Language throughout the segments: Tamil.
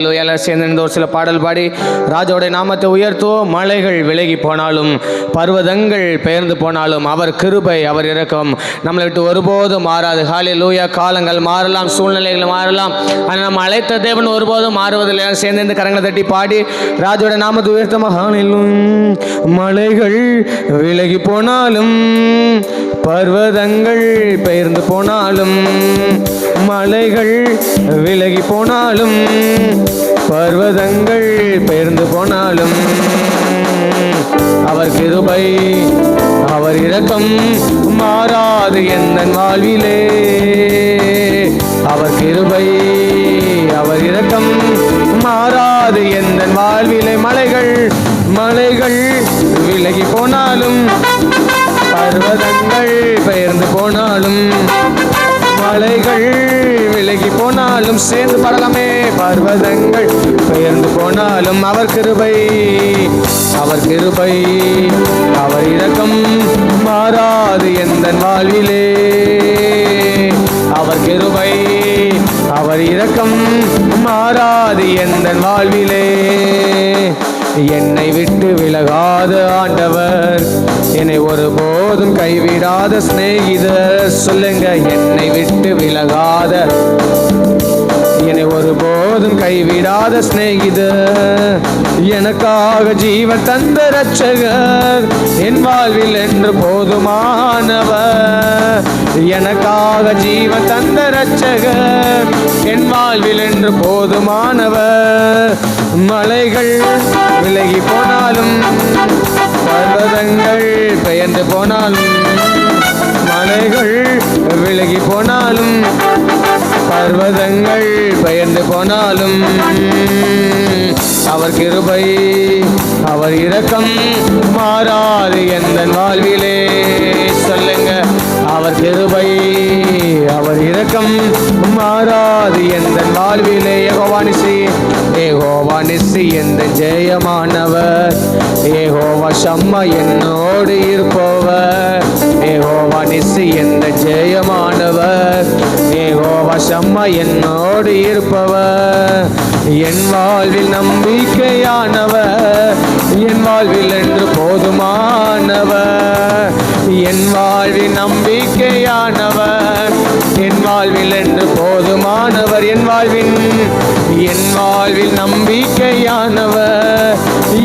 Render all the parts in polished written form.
சேர்ந்து ஒரு சில பாடல் பாடி ராஜாவுடைய நாமத்தை உயர்த்துவோம். மலைகள் விலகி போனாலும் பர்வதங்கள் பெயர்ந்து போனாலும் அவர் கிருபை அவர் இரக்கம் நம்மளை விட்டு ஒருபோதும் மாறாது. ஹல்லேலூயா. காலங்கள் மாறலாம், சூழ்நிலைகள் மாறலாம், ஆனால் நம்ம அழைத்த தேவன் ஒருபோதும் மாறுவதில்லை. சேர்ந்து இந்த கரங்களை தட்டி பாடி ராஜாவுடைய நாமத்தை உயர்த்தமாக. மலைகள் விலகி போனாலும் பர்வதங்கள் பெயர்ந்து போனாலும், மலைகள் விலகி போனாலும் பர்வதங்கள் பெயர்ந்து போனாலும் அவர் கிருபை அவர் இரக்கம் மாறாது எந்தன் வாழ்விலே. அவர் கிருபை அவர் இரக்கம் மாறாது எந்தன் வாழ்விலே. மலைகள் விலகி போனாலும் பர்வதங்கள் பெயர்ந்து போனாலும், மலைகள் விலகி போனாலும், சேர்ந்து பாடலாமே. பர்வதங்கள் பெயர்ந்து போனாலும் அவர் கிருபை அவர் கிருபை அவர் இரக்கம் மாறாது எந்தன் வாழ்விலே. அவர் கிருபை அவர் இரக்கம் மாறாது எந்தன் வாழ்விலே. என்னை விட்டு விலகாத ஆண்டவர், என்னை ஒருபோதும் கைவிடாத சிநேகிதர். சொல்லுங்க, என்னை விட்டு விலகாத, என்னை ஒருபோதும் கைவிடாத சிநேகிதர், எனக்காக ஜீவன் தந்த இரட்சகர், என் வாழ்வில் என்று போதுமானவர். எனக்காக ஜீவன் தந்த இரட்சகர், என் வாழ்வில் என்று போதுமானவர். மலைகள் விலகி போனாலும் பர்வதங்கள் பெயர்ந்து போனாலும், மலைகள் விலகி போனாலும் பர்வதங்கள் பெயர்ந்து போனாலும் அவர் கிருபை அவர் இரக்கம் மாறாது எந்தன் வாழ்விலே. சொல்லுங்க, அவர் கிருபை அவர் இரக்கம் மாறாது எந்தன் வாழ்விலே. யெகோவா நிசி எந்த ஜெயமானவர், யெகோவா ஷம்மா என்னோடு இருப்பவர். யெகோவா நிசி எந்த ஜெயமானவர், யெகோவா ஷம்மா என்னோடு இருப்பவர். என் வாழ்வில் நம்பிக்கையானவர், என் வாழ்வில் என்று போதுமானவர். என் வாழ்வில் நம்பிக்கையானவர், என் வாழ்வில் என்று போதுமானவர். என் வாழ்வில் நம்பிக்கையானவர்,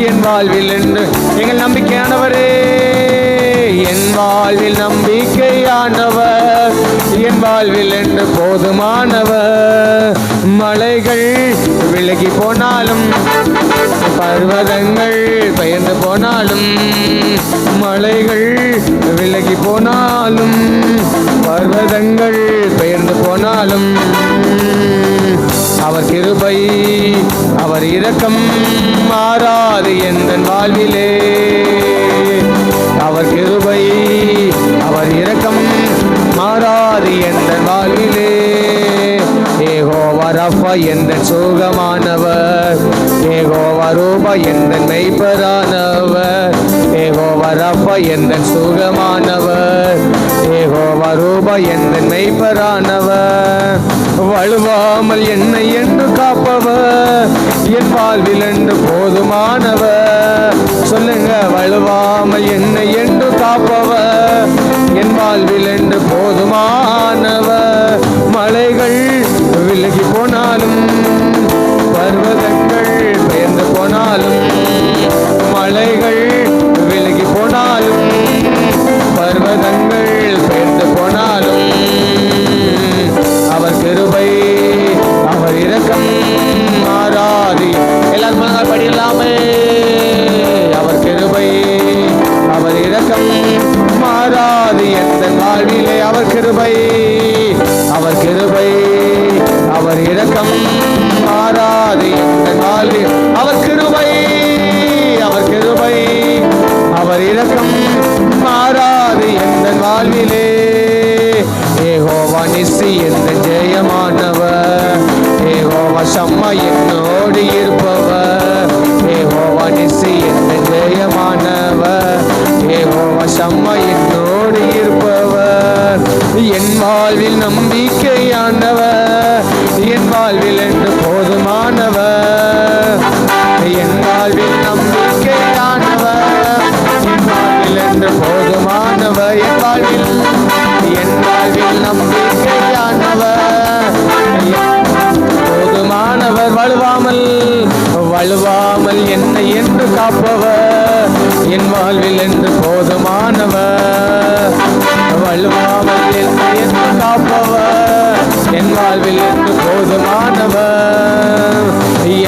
என் வாழ்வில் என்று எங்கள் நம்பிக்கையானவரே. என் வாழ்வில் நம்பிக்கையானவர், என் வாழ்வில் என்று போதுமானவர். மலைகள் விலகி போனாலும் பர்வதங்கள் பெயர்ந்து போனாலும், மலைகள் விலகி போனாலும் பர்வதங்கள் பெயர்ந்து போனாலும் அவர் கிருபை அவர் இரக்கம் மாறாது எந்தன் வாழ்விலே. அவர் கிருபை அவர் இரக்கம் மாறாது எந்தன் வாழ்விலே. யெகோவா ரஃபா எந்தன் சுகமானவர், யெகோவா ரூபா எந்தன் மெய்ப்பரானவர். யெகோவா ரஃபா எந்தன் சுகமானவர், யெகோவா ரூபா எந்தன் மெய்ப்பரானவர். வழுவாமல் என்னை என்று காப்பவர், என் வாழ்வில் என்று போதுமானவர். சொல்லுங்க, வழுவாமல் என்னை என்று காப்பவர், என் வாழ்வில் என்று போதுமானவர். மலைகள் விலகி போனாலும் பர்வதங்கள் பெயர்ந்து போனாலும், மலைகள் விலகி போனாலும் பர்வதங்கள் பெயர்ந்து போனாலும் அவர் கிருபை அவர் இரக்கம் மாறாது. எல்லாரும் படிக்கலாமே. அவர் கிருபை அவர் இரக்கம் மாறாது எந்தன் வாழ்விலே. அவர் கிருபை அவர் கிருபை அவர் இரக்கம் மாறாது எந்தன் வாழ்வில். அவர் கிருபை அவர் கிருபை அவர் இரக்கம் மாறாது எந்தன் வாழ்விலே. யெகோவா நிசி எந்த ஜெயமானவர், யெகோவா ஷம்மா என்னோடு இருப்பவர். யெகோவா நிசி எந்த ஜெயமானவர், யெகோவா ஷம்மா என்னோடு இருப்பவர். என் வாழ்வில் நம்பிக்கையானவர், என் வாழ்வில் என்று போதுமானவர். வழுவாமல் வழுவாமல் என்னை என்று காப்பவர் என் வாழ்வில் என்று போதுமானவர். வழுவாமல் என்னை என்று காப்பவர் என் வாழ்வில் என்று போதுமானவர்.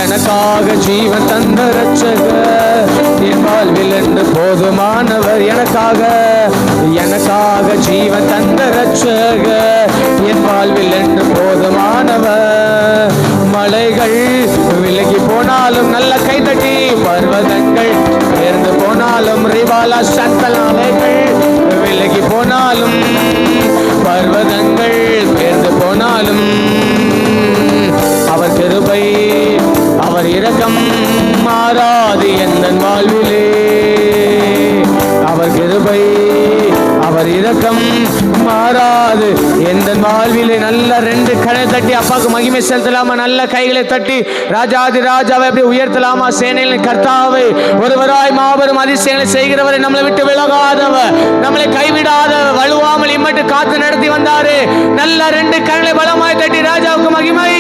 எனக்காக ஜீவன் தந்த இரட்சகர் என் வாழ்வில் என்று போதுமானவர். எனக்காக ஜீவன் தந்த இரட்சகர் என் வாழ்வில் என்று போதுமானவர். மலைகள் விலகி போனாலும் நல்ல கைதட்டி, பர்வதங்கள் உயர்ந்து போனாலும் ரிவாலா சத்தல், அலைகள் விலகி போனாலும் பர்வதங்கள் உயர்ந்து போனாலும் அவர் கிருபை அவர் இரக்கம் மாறாது எந்த வாழ்விலே. அவர் கிருபை அவர் இரக்கம் மாறாது எந்த வாழ்விலே. நல்ல ரெண்டு கை தட்டி அப்பாவுக்கு மகிமை செலுத்தலாமா? நல்ல கைகளை தட்டி ராஜாதி ராஜாவை அப்படி உயர்த்தலாமா? சேனைகளின் கர்த்தாவை, ஒருவராய் மாபெரும் அதிசயங்களை செய்கிறவரை, நம்மளை விட்டு விலகாதவர், நம்மளை கைவிடாதவர், வழுவாமல் இம்மட்டு காத்து நடத்தி வந்தாரு. நல்ல ரெண்டு கைகளை பலமாய் தட்டி ராஜாவுக்கு மகிமை.